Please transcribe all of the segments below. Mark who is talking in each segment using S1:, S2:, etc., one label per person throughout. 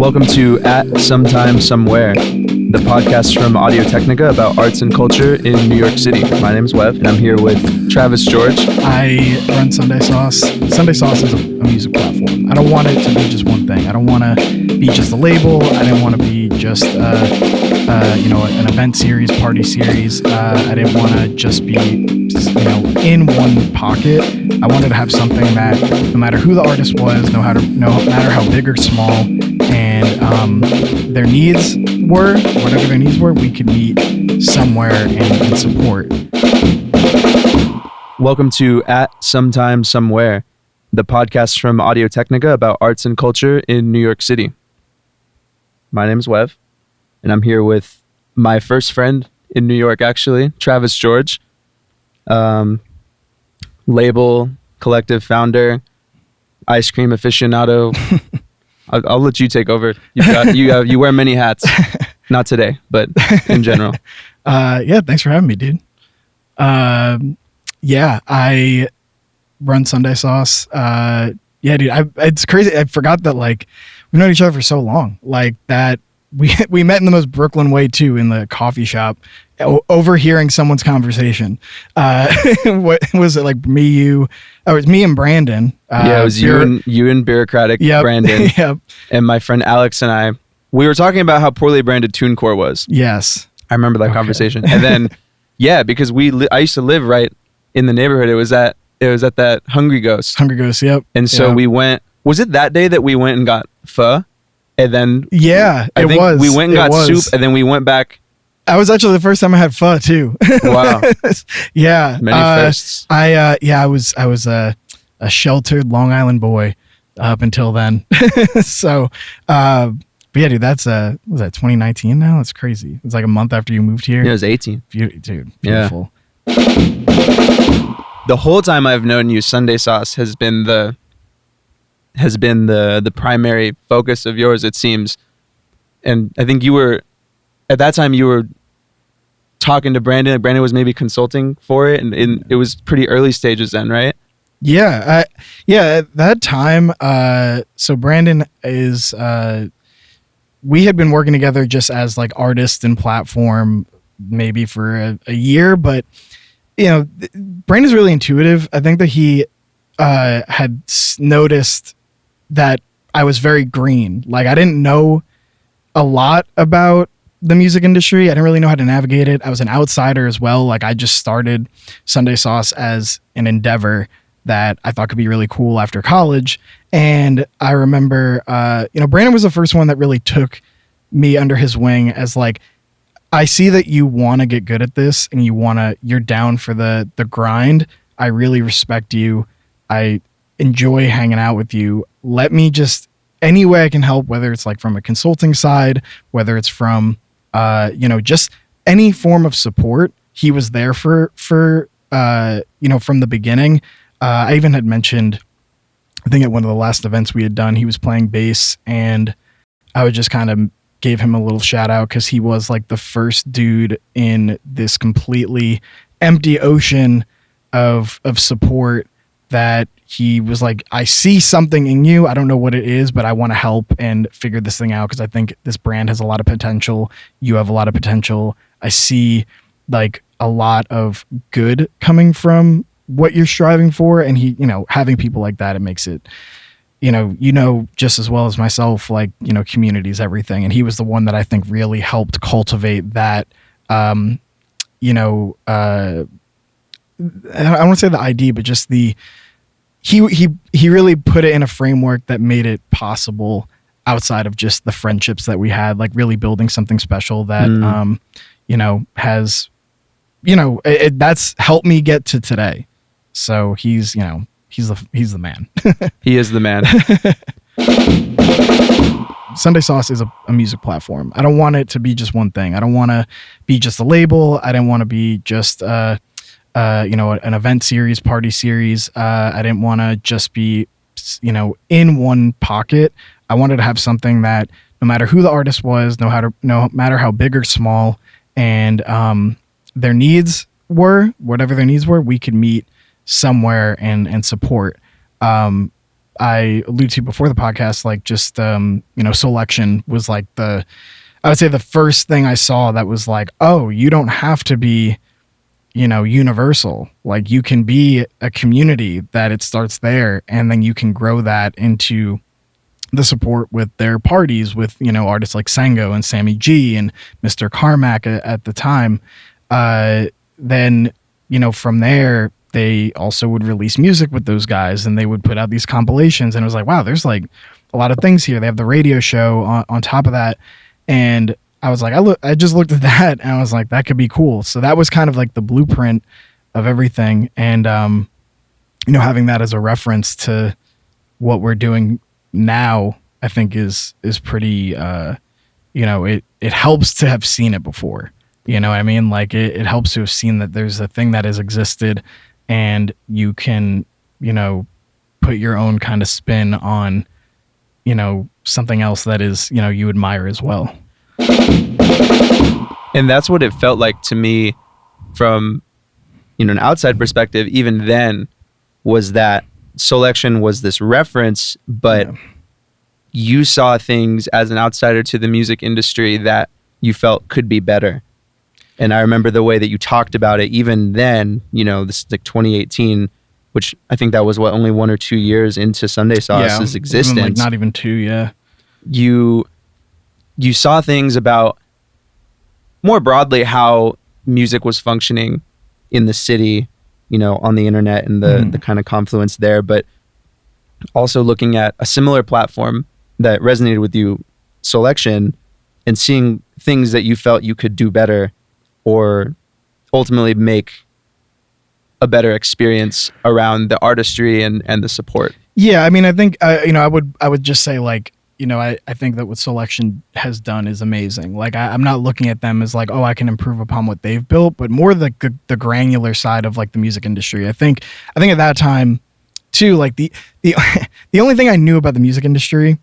S1: Welcome to At Sometime Somewhere, the podcast from Audio-Technica about arts and culture in New York City. My name is Webb, and I'm here with Travis George.
S2: I run Sundae Sauuce. Sundae Sauuce is a music platform. I don't want it to be just one thing. I don't want to be just a label. I didn't want to be just an event series, party series. I didn't want to just be in one pocket. I wanted to have something that no matter who the artist was, no matter how big or small, and their needs were, whatever their needs were, we could meet somewhere and support.
S1: Welcome to At Sometime Somewhere, the podcast from Audio-Technica about arts and culture in New York City. My name is Webb, and I'm here with my first friend in New York, actually, Travis George, label, collective founder, ice cream aficionado. I'll let you take over. You wear many hats. Not today, but in general.
S2: Thanks for having me, dude. I run Sundae Sauuce. Dude, it's crazy. I forgot that we've known each other for so long. That we met in the most Brooklyn way too, in the coffee shop, overhearing someone's conversation. What was it, me, you? Oh, it was me and Brandon.
S1: It was you and bureaucratic Brandon.
S2: Yep.
S1: And my friend Alex and I, we were talking about how poorly branded TuneCore was.
S2: Yes.
S1: I remember that conversation. And then, because I used to live right in the neighborhood. It was at that Hungry Ghost.
S2: Hungry Ghost, yep.
S1: And so we went, was it that day that we went and got pho? And then I think we went and got soup, and then we went back.
S2: That was actually the first time I had pho too.
S1: Wow.
S2: Yeah.
S1: Many firsts.
S2: I was a sheltered Long Island boy up until then. So, but yeah, dude, that's was that 2019 now? That's crazy. It was like a month after you moved here.
S1: Yeah, it was 18.
S2: Dude, beautiful.
S1: Yeah. The whole time I've known you, Sundae Sauuce has been the primary focus of yours, it seems. And I think at that time you were talking to Brandon. Brandon was maybe consulting for it, and it was pretty early stages then, right?
S2: Yeah. At that time, so Brandon is, we had been working together just as artist and platform maybe for a year, but Brandon's really intuitive. I think that he had noticed that I was very green. I didn't know a lot about the music industry. I didn't really know how to navigate it. I was an outsider as well. I just started Sundae Sauuce as an endeavor that I thought could be really cool after college. And I remember, Brandon was the first one that really took me under his wing as I see that you want to get good at this and you're down for the grind. I really respect you. I enjoy hanging out with you. Let me just, any way I can help, whether it's from a consulting side, whether it's from, just any form of support. He was there for from the beginning. I even had mentioned, I think at one of the last events we had done, he was playing bass, and I would just kind of gave him a little shout out because he was the first dude in this completely empty ocean of support that he was I see something in you. I don't know what it is, but I want to help and figure this thing out because I think this brand has a lot of potential. You have a lot of potential. I see a lot of good coming from what you're striving for. And he, having people like that, it makes it, just as well as myself, community is everything. And he was the one that I think really helped cultivate that, I don't want to say the ID, but just he really put it in a framework that made it possible outside of just the friendships that we had, really building something special that, has, that's helped me get to today. So he's the man.
S1: He is the man.
S2: Sundae Sauuce is a music platform. I don't want it to be just one thing. I don't want to be just a label. I didn't want to be just, an event series, party series. I didn't want to just be, in one pocket. I wanted to have something that no matter who the artist was, no matter how big or small, and their needs were, whatever their needs were, we could meet somewhere and support. I alluded to before the podcast, like just selection was like I would say the first thing I saw that was like, oh, you don't have to be, universal. Like you can be a community that it starts there, and then you can grow that into the support with their parties with, artists like Sango and Sammy G and Mr. Carmack at the time. Then, from there, they also would release music with those guys, and they would put out these compilations, and it was like, wow, there's like a lot of things here. They have the radio show on top of that. And I was like, I just looked at that and I was like, that could be cool. So that was kind of like the blueprint of everything. And, having that as a reference to what we're doing now, I think is pretty, it helps to have seen it before. You know what I mean? Like it helps to have seen that there's a thing that has existed, and you can, put your own kind of spin on, something else that is, you admire as well.
S1: And that's what it felt like to me from, an outside perspective, even then, was that Selection was this reference, but you saw things as an outsider to the music industry that you felt could be better. And I remember the way that you talked about it, even then, this is like 2018, which I think that was only 1 or 2 years into Sundae Sauce's existence.
S2: Even not even 2, yeah.
S1: You saw things about, more broadly, how music was functioning in the city, on the internet and the kind of confluence there, but also looking at a similar platform that resonated with you, Selection, and seeing things that you felt you could do better or ultimately make a better experience around the artistry and the support.
S2: Yeah, I mean, I think, I would just say, like, I think that what Selection has done is amazing. Like, I'm not looking at them as like, oh, I can improve upon what they've built, but more the granular side of like the music industry. I think at that time too, like the only thing I knew about the music industry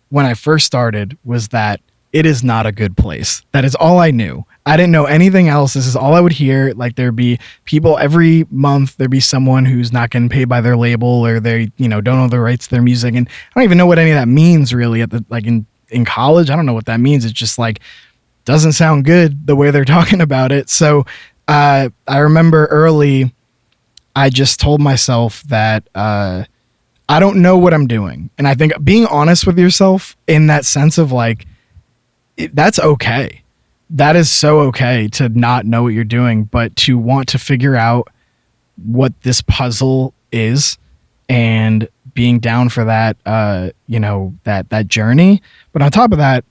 S2: when I first started was that it is not a good place. That is all I knew. I didn't know anything else. This is all I would hear. Like, there'd be people every month, there'd be someone who's not getting paid by their label, or they, don't own the rights to their music. And I don't even know what any of that means really in college. I don't know what that means. It's just like, doesn't sound good the way they're talking about it. So I remember early, I just told myself that I don't know what I'm doing. And I think being honest with yourself in that sense of like, that's okay. That is so okay to not know what you're doing, but to want to figure out what this puzzle is and being down for that, that journey. But on top of that,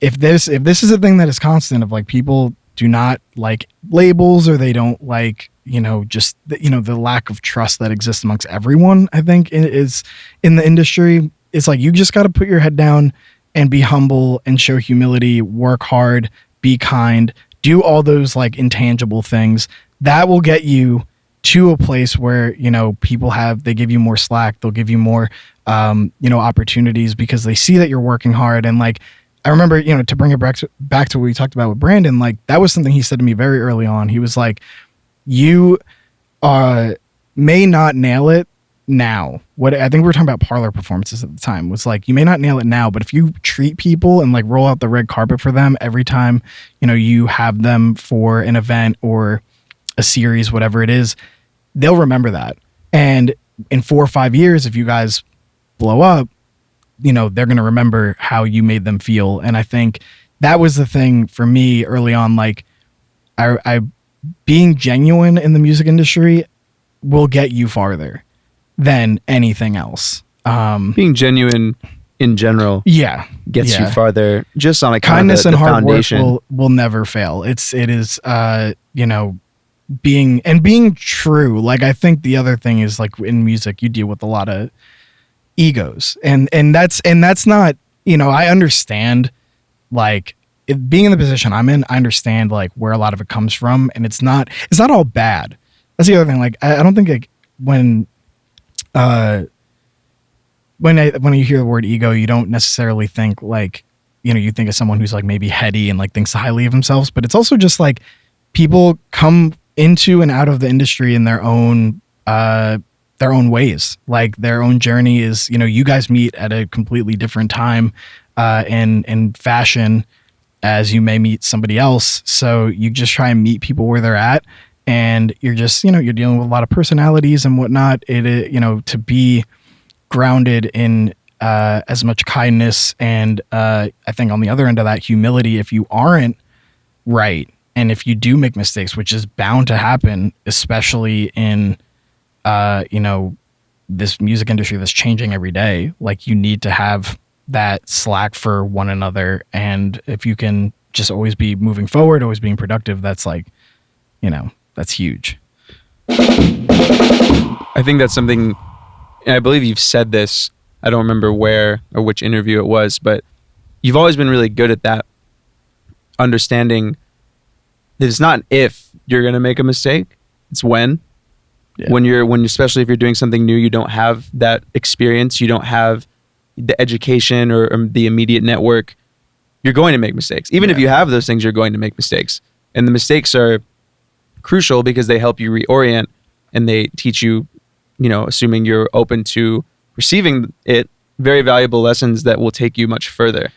S2: if this is a thing that is constant of like, people do not like labels, or they don't like, just the lack of trust that exists amongst everyone, I think is in the industry. It's like, you just got to put your head down and be humble and show humility, work hard, be kind, do all those like intangible things. That will get you to a place where, people they give you more slack. They'll give you more, opportunities because they see that you're working hard. And like, I remember, to bring it back to what we talked about with Brandon, like that was something he said to me very early on. He was like, you may not nail it now. What I think we were talking about parlor performances at the time was like, you may not nail it now, but if you treat people and like roll out the red carpet for them every time, you have them for an event or a series, whatever it is, they'll remember that. And in 4 or 5 years, if you guys blow up, they're going to remember how you made them feel. And I think that was the thing for me early on. Like I being genuine in the music industry will get you farther than anything else.
S1: Being genuine in general, gets you farther. Just on a
S2: kindness and hard
S1: foundation.
S2: Work will never fail. It is being true. Like, I think the other thing is like in music, you deal with a lot of egos, and that's not. I understand like being in the position I'm in. I understand like where a lot of it comes from, and it's not all bad. That's the other thing. Like, I don't think like when you hear the word ego, you don't necessarily think like, you think of someone who's like maybe heady and like thinks highly of themselves, but it's also just like people come into and out of the industry in their own their own ways. Like their own journey is, you guys meet at a completely different time in fashion as you may meet somebody else. So you just try and meet people where they're at, and you're just, you're dealing with a lot of personalities and whatnot. To be grounded in as much kindness and I think on the other end of that, humility. If you aren't right, and if you do make mistakes, which is bound to happen, especially in this music industry that's changing every day, like you need to have that slack for one another. And if you can just always be moving forward, always being productive, that's like, that's huge.
S1: I think that's something, and I believe you've said this, I don't remember where or which interview it was, but you've always been really good at that, understanding that it's not if you're going to make a mistake, it's when. Yeah. When especially if you're doing something new, you don't have that experience, you don't have the education or the immediate network, you're going to make mistakes. Even if you have those things, you're going to make mistakes. And the mistakes are crucial because they help you reorient, and they teach you, assuming you're open to receiving it, very valuable lessons that will take you much further.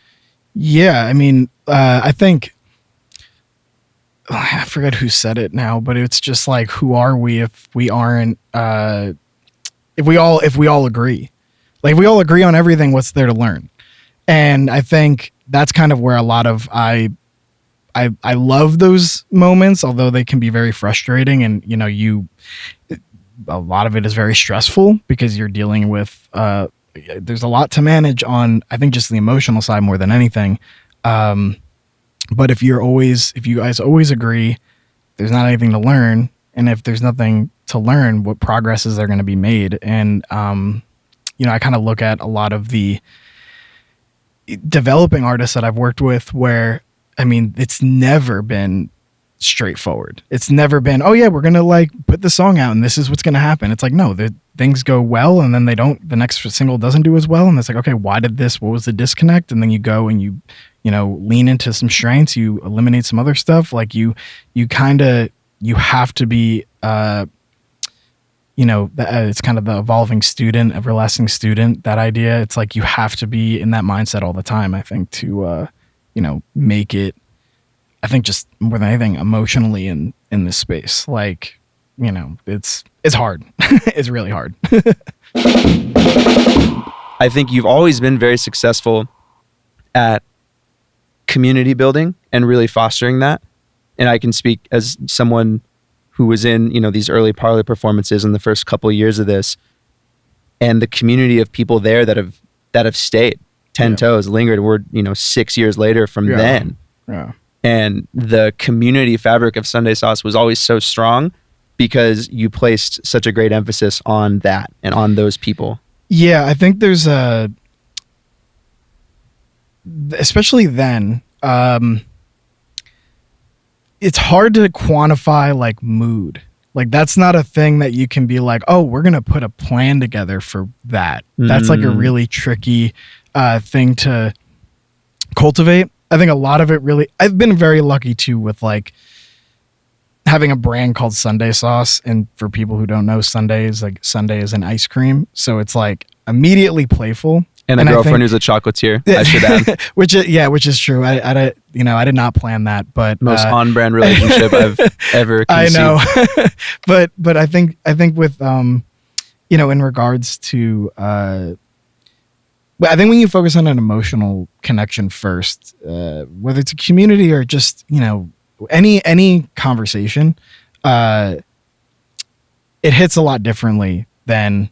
S1: Yeah,
S2: I mean, I think, I forget who said it now, but it's just like, who are we if we aren't, if we all agree? Like, if we all agree on everything, what's there to learn? And I think that's kind of where a lot of I love those moments, although they can be very frustrating, and a lot of it is very stressful because you're dealing with there's a lot to manage on, I think, just the emotional side more than anything. But if you guys always agree, there's not anything to learn, and if there's nothing to learn, what progress is there going to be made? And I kind of look at a lot of the developing artists that I've worked with where, I mean, it's never been straightforward. It's never been, oh yeah, we're going to like put the song out and this is what's going to happen. It's like, no, things go well, and then the next single doesn't do as well. And it's like, okay, what was the disconnect? And then you go and you lean into some strengths, you eliminate some other stuff. Like you have to be, it's kind of the evolving student, everlasting student, that idea. It's like you have to be in that mindset all the time, I think, to, make it, I think, just more than anything, emotionally in this space. Like, it's hard. It's really hard.
S1: I think you've always been very successful at community building and really fostering that. And I can speak as someone who was in, these early Parlor performances in the first couple of years of this, and the community of people there that have stayed 10 toes, lingered. We're, 6 years later from then.
S2: Yeah.
S1: And the community fabric of Sundae Sauuce was always so strong because you placed such a great emphasis on that and on those people.
S2: Yeah, I think there's especially then, it's hard to quantify like mood. Like that's not a thing that you can be like, oh, we're going to put a plan together for that. That's like a really tricky thing to cultivate. I think a lot of it really, I've been very lucky too with like having a brand called Sundae Sauuce. And for people who don't know, Sundae is an ice cream. So it's like immediately playful.
S1: And a girlfriend who's a chocolatier, I should add.
S2: which is true. I did not plan that, but
S1: most on-brand relationship I've ever conceived.
S2: I know, but I think with in regards to, I think when you focus on an emotional connection first, whether it's a community or just any conversation, it hits a lot differently than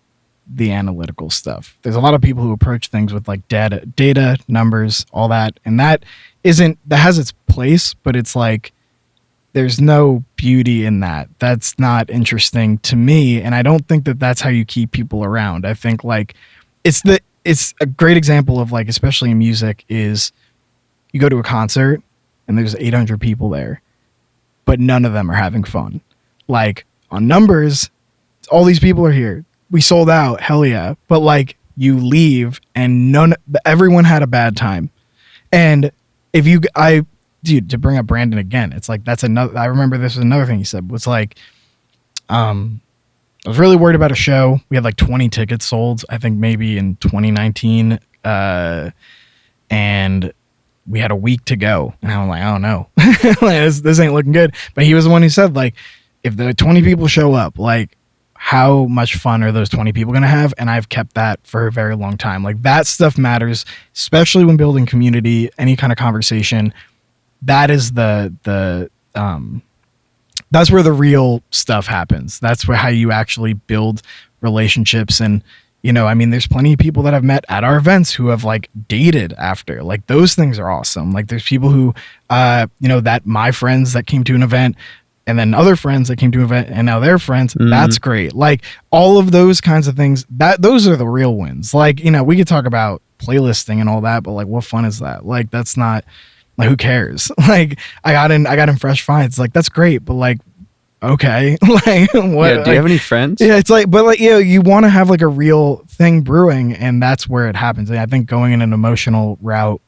S2: the analytical stuff. There's a lot of people who approach things with like data, numbers, all that. And that has its place, but it's like, there's no beauty in that. That's not interesting to me. And I don't think that that's how you keep people around. I think like it's a great example of like, especially in music, is you go to a concert and there's 800 people there, but none of them are having fun. Like on numbers, all these people are here. We sold out, hell yeah. But like you leave and everyone had a bad time. And to bring up Brandon again, it's like, that's another, I remember this was another thing he said, was like, I was really worried about a show. We had like 20 tickets sold, I think maybe in 2019. And we had a week to go. And I was like, I don't know. Like, this ain't looking good. But he was the one who said, like, if the 20 people show up, like, how much fun are those 20 people going to have? And I've kept that for a very long time. Like, that stuff matters, especially when building community, any kind of conversation. That is that's where the real stuff happens. That's where how you actually build relationships. And, you know, I mean, there's plenty of people that I've met at our events who have like dated after. Like, those things are awesome. Like, there's people who, you know, that my friends that came to an event, and then other friends that came to an event, and now they're friends. That's great. Like, all of those kinds of things, those are the real wins. Like, you know, we could talk about playlisting and all that, but like, what fun is that? Like, that's not, like, who cares? Like, I got in Fresh Finds. Like, that's great, but like, okay. Like, what?
S1: Yeah, do you have any friends?
S2: Yeah, it's like, but like, you know, you want to have like a real thing brewing, and that's where it happens. And I think going in an emotional route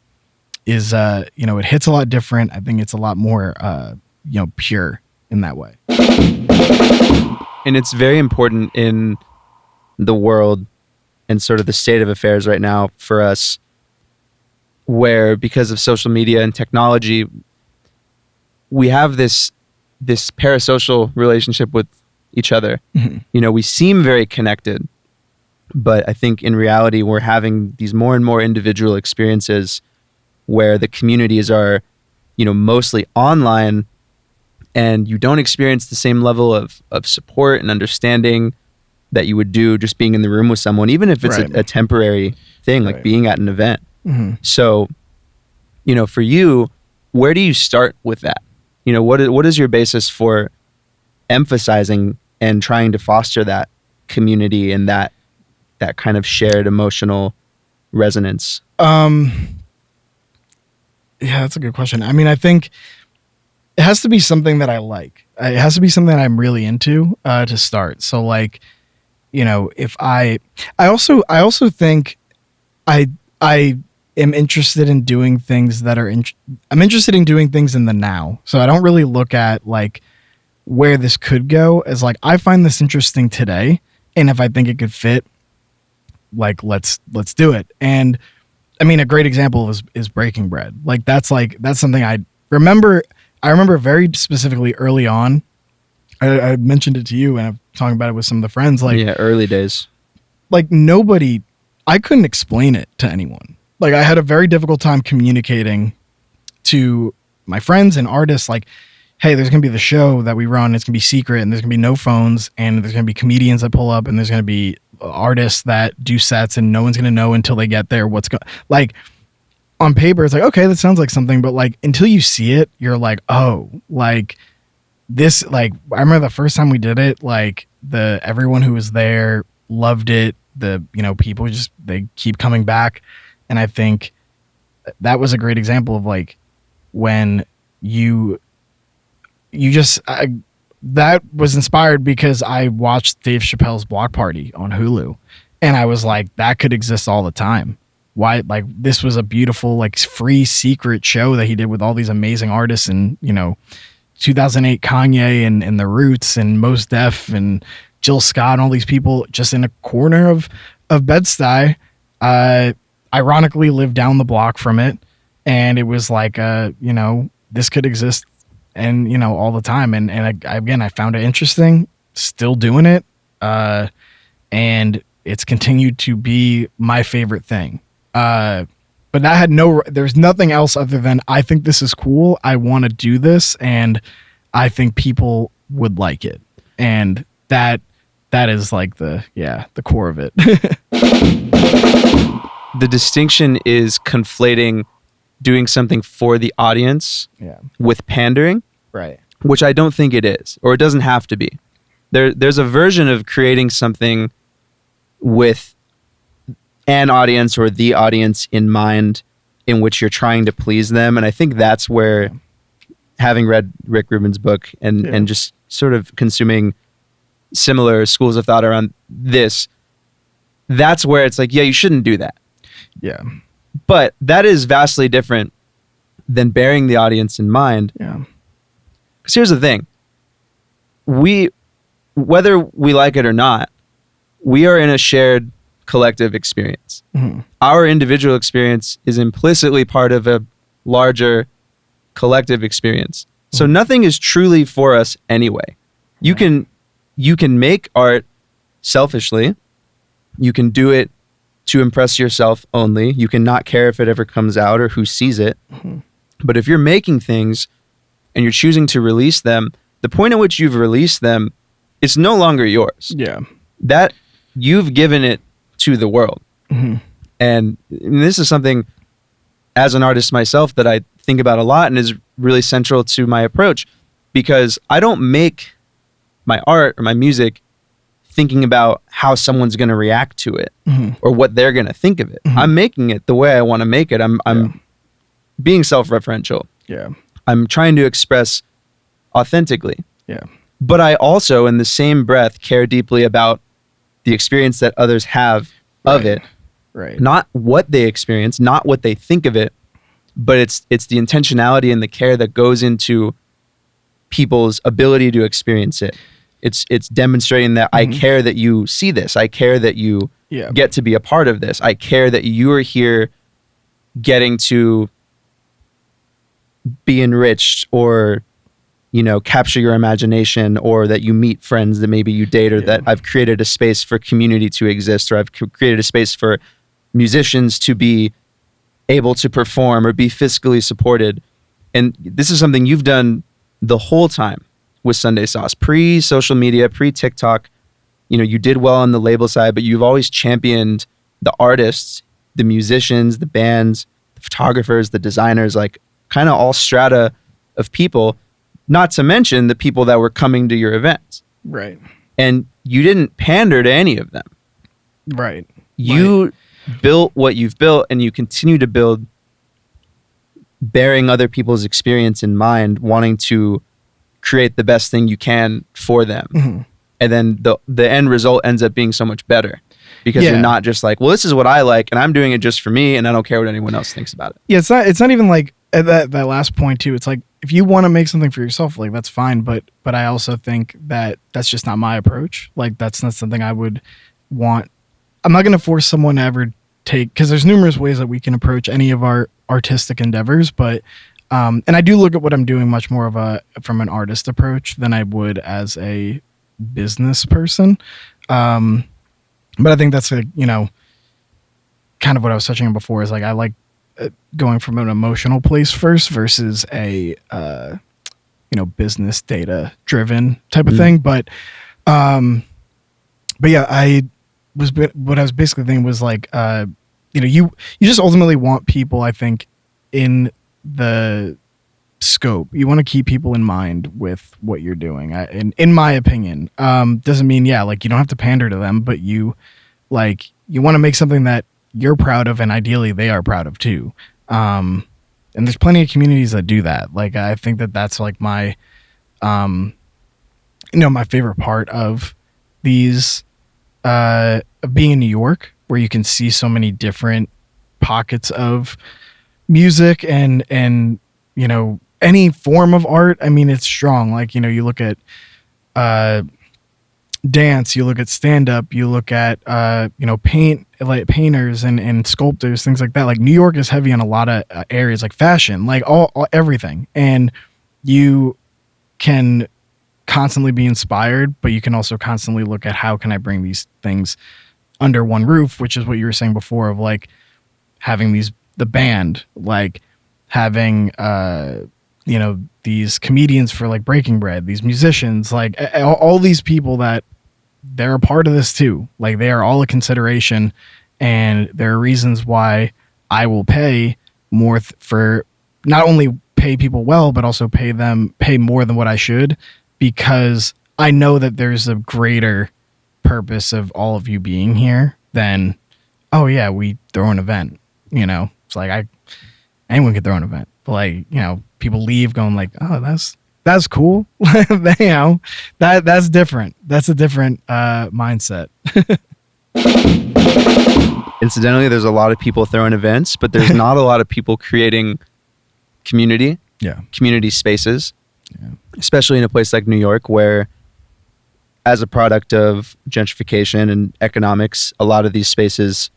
S2: is, you know, it hits a lot different. I think it's a lot more, you know, pure in that way.
S1: And it's very important in the world and sort of the state of affairs right now for us, where because of social media and technology, we have this parasocial relationship with each other. You know, we seem very connected, but I think in reality, we're having these more and more individual experiences where the communities are, you know, mostly online, and you don't experience the same level of support and understanding that you would do just being in the room with someone, even if it's a temporary thing, like being at an event. So, you know, for you, where do you start with that? You know, what is your basis for emphasizing and trying to foster that community and that kind of shared emotional resonance?
S2: Yeah, that's a good question. I mean, I think it has to be something that I like. It has to be something that I'm really into to start. So, like, you know, if I also think I am interested in doing things that are I'm interested in doing things in the now. So I don't really look at like where this could go as like, I find this interesting today, and if I think it could fit, like, let's do it. And I mean, a great example is Breaking Bread. Like, that's something I remember very specifically early on. I mentioned it to you, and I'm talking about it with some of the friends. Like,
S1: yeah, early days.
S2: Like, I couldn't explain it to anyone. Like, I had a very difficult time communicating to my friends and artists, like, hey, there's going to be the show that we run. It's going to be secret, and there's going to be no phones, and there's going to be comedians that pull up, and there's going to be artists that do sets, and no one's going to know until they get there what's going. Like, on paper, it's like, okay, that sounds like something, but like, until you see it, you're like, oh, like this. Like, I remember the first time we did it, like, everyone who was there loved it. The, you know, people just, they keep coming back. And I think that was a great example of like, when that was inspired because I watched Dave Chappelle's Block Party on Hulu, and I was like, that could exist all the time. Why? Like, this was a beautiful, like, free secret show that he did with all these amazing artists, and, you know, 2008 Kanye and The Roots and Mos Def and Jill Scott and all these people just in a corner of Bed-Stuy. Ironically lived down the block from it, and it was like, you know, this could exist, and, you know, all the time. And I found it interesting, still doing it, and it's continued to be my favorite thing. But that had there's nothing else other than, I think this is cool, I want to do this, and I think people would like it, and that is like the core of it.
S1: The distinction is conflating doing something for the audience with pandering,
S2: right?
S1: Which I don't think it is, or it doesn't have to be. There's a version of creating something with an audience or the audience in mind, in which you're trying to please them. And I think that's where, having read Rick Rubin's book and just sort of consuming similar schools of thought around this, that's where it's like, yeah, you shouldn't do that.
S2: Yeah.
S1: But that is vastly different than bearing the audience in mind.
S2: Yeah.
S1: Because here's the thing. whether we like it or not, we are in a shared collective experience.
S2: Mhm.
S1: Our individual experience is implicitly part of a larger collective experience. So nothing is truly for us anyway. You can make art selfishly. You can do it to impress yourself only. You can not care if it ever comes out or who sees it. But if you're making things and you're choosing to release them, the point at which you've released them, it's no longer yours.
S2: Yeah.
S1: That you've given it to the world. And this is something as an artist myself that I think about a lot and is really central to my approach, because I don't make my art or my music thinking about how someone's going to react to it or what they're going to think of it. I'm making it the way I want to make it. I'm being self-referential.
S2: Yeah.
S1: I'm trying to express authentically.
S2: Yeah.
S1: But I also, in the same breath, care deeply about the experience that others have of it.
S2: Right.
S1: Not what they experience, not what they think of it, but it's the intentionality and the care that goes into people's ability to experience it. It's demonstrating that I care that you see this. I care that you get to be a part of this. I care that you are here getting to be enriched or, you know, capture your imagination, or that you meet friends that maybe you date, or that I've created a space for community to exist, or I've created a space for musicians to be able to perform or be fiscally supported. And this is something you've done the whole time with Sundae Sauuce, pre-social media, pre-TikTok. You know, you did well on the label side, but you've always championed the artists, the musicians, the bands, the photographers, the designers, like kind of all strata of people, not to mention the people that were coming to your events.
S2: Right.
S1: And you didn't pander to any of them.
S2: Right.
S1: You built what you've built, and you continue to build bearing other people's experience in mind, wanting to create the best thing you can for them. And then the end result ends up being so much better, because you're not just like, well, this is what I like and I'm doing it just for me and I don't care what anyone else thinks about it.
S2: Yeah, it's not even like that last point too. It's like, if you want to make something for yourself, like that's fine, but I also think that that's just not my approach. Like that's not something I would want. I'm not going to force someone to ever take, because there's numerous ways that we can approach any of our artistic endeavors, but and I do look at what I'm doing much more of from an artist approach than I would as a business person. But I think that's kind of what I was touching on before, is like I like going from an emotional place first versus a business data driven type of thing. But yeah, what I was basically thinking was like you just ultimately want people, I think, in the scope. You want to keep people in mind with what you're doing. In my opinion, doesn't mean like you don't have to pander to them, but you want to make something that you're proud of, and ideally they are proud of too. And there's plenty of communities that do that. Like I think that's like my my favorite part of these of being in New York, where you can see so many different pockets of music and any form of art. I mean, it's strong. Like, you look at dance, you look at stand-up, you look at painters and sculptors, things like that. Like New York is heavy on a lot of areas, like fashion, like all everything. And you can constantly be inspired, but you can also constantly look at how can I bring these things under one roof, which is what you were saying before, of like having the band, like having these comedians for like Breaking Bread, these musicians, like all these people that they're a part of this too. Like they are all a consideration, and there are reasons why I will pay more for not only pay people well, but also pay more than what I should, because I know that there's a greater purpose of all of you being here than, oh yeah, we throw an event. It's like anyone could throw an event, but like, people leave going like, oh, that's cool. That's different. That's a different mindset.
S1: Incidentally, there's a lot of people throwing events, but there's not a lot of people creating community spaces, especially in a place like New York, where as a product of gentrification and economics, a lot of these spaces,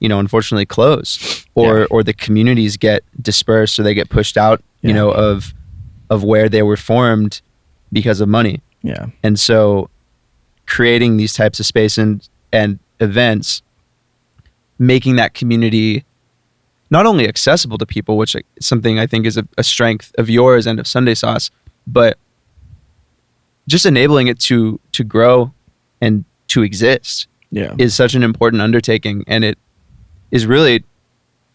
S1: unfortunately close, or the communities get dispersed, or they get pushed out, of where they were formed because of money.
S2: Yeah.
S1: And so creating these types of space and events, making that community not only accessible to people, which is something I think is a strength of yours and of Sundae Sauuce, but just enabling it to grow and to exist is such an important undertaking. And it is really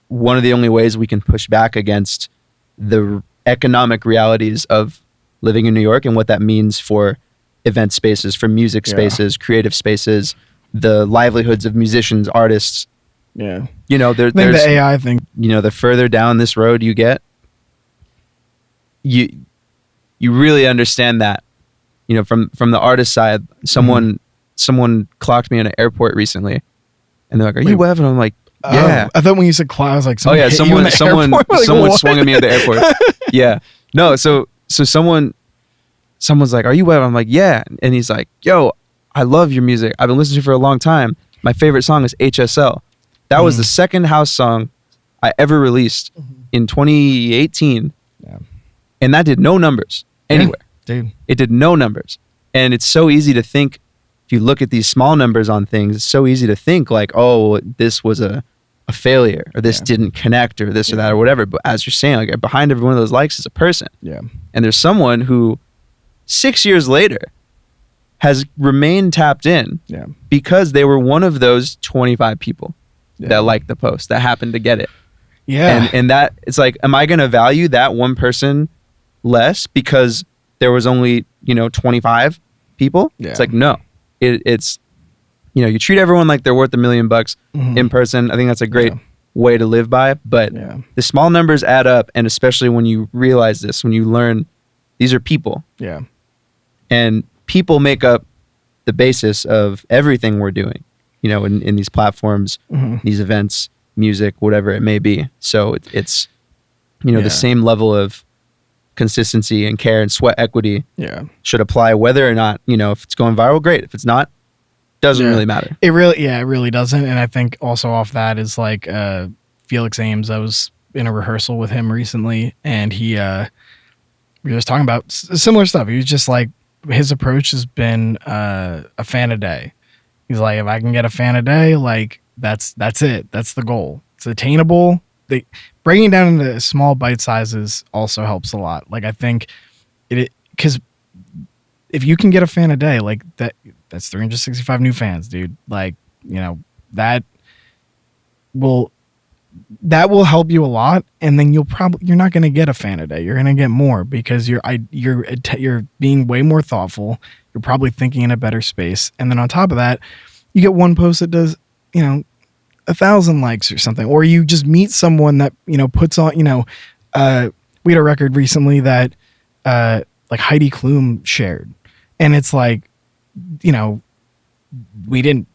S1: one of the only ways we can push back against the economic realities of living in New York and what that means for event spaces, for music spaces, creative spaces, the livelihoods of musicians, artists.
S2: Yeah.
S1: There's
S2: the AI thing.
S1: The further down this road you get, you really understand that. From the artist side, someone clocked me in an airport recently, and they're like, "Are you Web?" And I'm like, "Yeah."
S2: I thought when you said clock, I was like,
S1: someone swung at me at the airport. Yeah. No. So someone's like, "Are you Web?" I'm like, "Yeah." And he's like, "Yo, I love your music. I've been listening to you for a long time. My favorite song is HSL. That was the second house song I ever released in 2018.
S2: Yeah.
S1: And that did no numbers anywhere.
S2: Dude.
S1: It did no numbers. And it's so easy to think, if you look at these small numbers on things, it's so easy to think like, oh, this was a failure, or this didn't connect, or this or that or whatever. But as you're saying, like, behind every one of those likes is a person.
S2: Yeah.
S1: And there's someone who 6 years later has remained tapped in because they were one of those 25 people that liked the post, that happened to get it.
S2: Yeah.
S1: And that, it's like, am I going to value that one person less because there was only, 25 people?
S2: Yeah.
S1: It's like, no. It's, you treat everyone like they're worth $1 million in person. I think that's a great way to live by. But the small numbers add up. And especially when you realize this, when you learn these are people.
S2: Yeah.
S1: And people make up the basis of everything we're doing, in these platforms, these events, music, whatever it may be. So it's the same level of consistency and care and sweat equity should apply, whether or not, if it's going viral, great. If it's not, doesn't really matter.
S2: It really doesn't. And I think also off that is like Felix Ames. I was in a rehearsal with him recently, and we were just talking about similar stuff. He was just like, his approach has been a fan a day. He's like, if I can get a fan a day, like that's it. That's the goal. It's attainable. Breaking it down into small bite sizes also helps a lot. Like, I think because if you can get a fan a day, like that's 365 new fans, dude. Like, that will help you a lot. And then you're not going to get a fan a day. You're going to get more because you're being way more thoughtful. You're probably thinking in a better space. And then on top of that, you get one post that does, 1,000 likes or something, or you just meet someone that, puts on, we had a record recently that, like Heidi Klum shared, and it's like, we didn't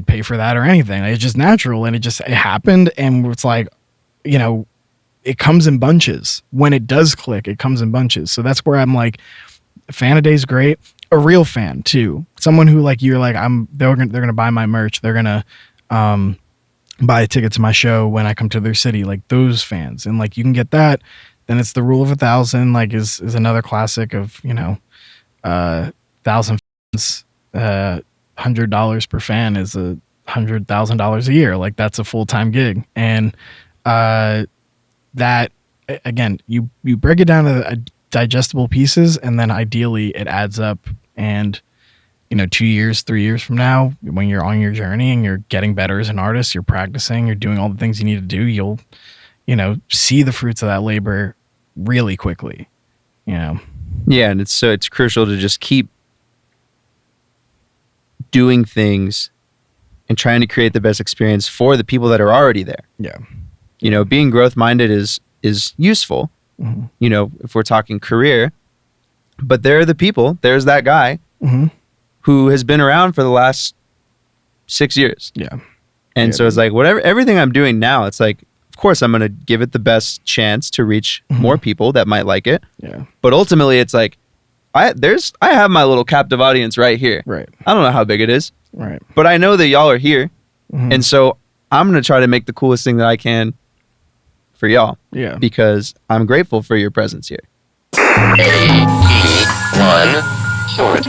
S2: pay for that or anything. It's just natural. And it happened. And it's like, it comes in bunches. When it does click, it comes in bunches. So that's where I'm like, a fan a day is great. A real fan too. Someone who like, you're like, they're going to buy my merch. They're going to, buy a ticket to my show when I come to their city, like those fans. And like, you can get that. Then it's the rule of 1,000, like is another classic of, 1,000 fans, $100 per fan is $100,000 a year. Like that's a full-time gig. And, that again, you break it down to digestible pieces, and then ideally it adds up. And 2 years, 3 years from now, when you're on your journey and you're getting better as an artist, you're practicing, you're doing all the things you need to do, you'll see the fruits of that labor really quickly. Yeah,
S1: and it's crucial to just keep doing things and trying to create the best experience for the people that are already there.
S2: Yeah.
S1: Being growth minded is useful, if we're talking career, but there are the people, there's that guy who has been around for the last 6 years.
S2: Yeah.
S1: And so it's like, everything I'm doing now, it's like, of course I'm going to give it the best chance to reach more people that might like it.
S2: Yeah.
S1: But ultimately it's like, I have my little captive audience right here.
S2: Right.
S1: I don't know how big it is,
S2: Right.
S1: but I know that y'all are here,
S2: Mhm.
S1: and so I'm gonna try to make the coolest thing that I can for y'all.
S2: Yeah.
S1: Because I'm grateful for your presence here.
S3: AE1 short.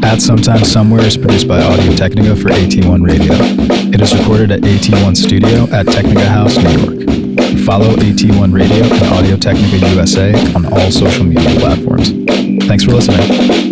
S4: At Sometimes Somewhere is produced by Audio-Technica for AT1 Radio. It is recorded at AT1 Studio at Technica House, New York. Follow AT1 Radio and Audio-Technica USA on all social media platforms. Thanks for listening.